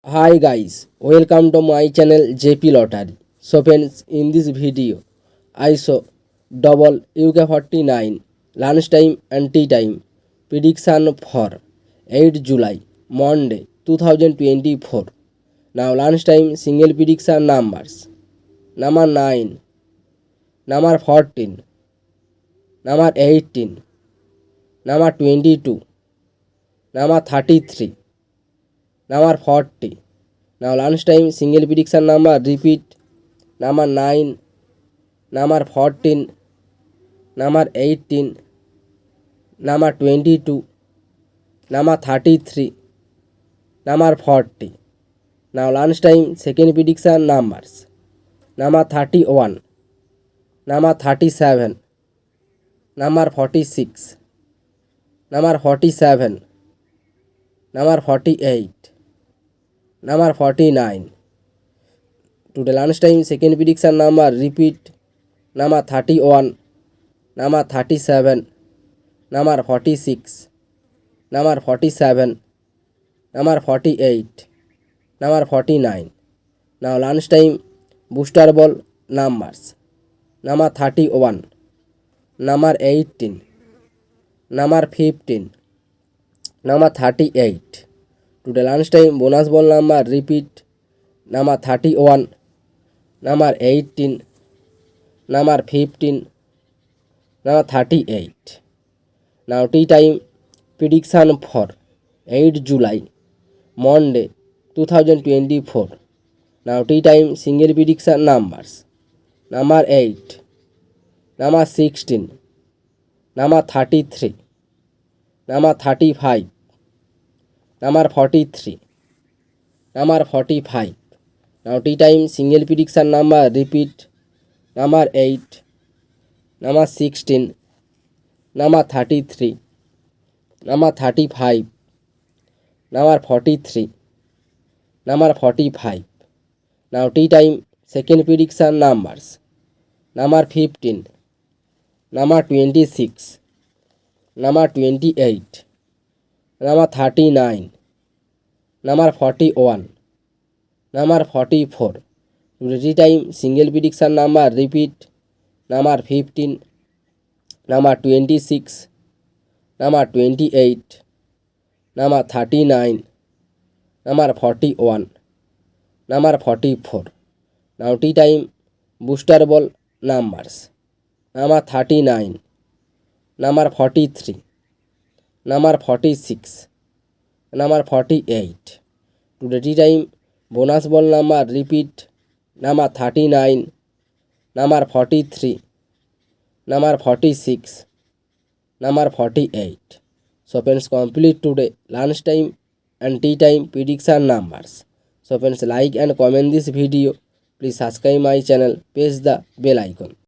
Hi guys, welcome to my channel JP Lottery. So friends, in this video, I saw double UK49 lunchtime and tea time prediction for 8 July Monday 2024. Now lunchtime single prediction numbers: number 9, number 14, number 18, number 22, number 33, number 40. Now lunchtime single prediction number repeat: number 9, number 14, number 18, number 22, number 33, number 40. Now lunchtime second prediction numbers: number 31, number 37, number 46, number 47, number 48, number 49. Today lunchtime second prediction number repeat: number 31, number 37, number 46, number 47, number 48, number 49. Now lunchtime booster ball numbers: number 31, number 18, number 15, number 38. Today lunchtime bonus ball number repeat: number 31, number 18, number 15, number 38. Now tea time prediction for 8 July Monday 2024. Now tea time single prediction numbers: number 8, number 16, number 33, number 35, number 43, number 45. Now tea time single prediction number repeat: number 8, number 16, number 33, number 35, number 43, number 45. Now tea time second prediction numbers: number 15, number 26, number 28, number 39, number 41, number 44. Tea time single prediction number repeat: number 15, number 26, number 28, number 39, number 41, number 44. Now tea time booster ball numbers: number 39, number 43, number 46, number 48. Today tea time bonus ball number repeat: number 39, number 43, number 46, number 48. So friends, complete today lunchtime and tea time prediction numbers. So friends, like and comment this video. Please subscribe my channel, press the bell icon.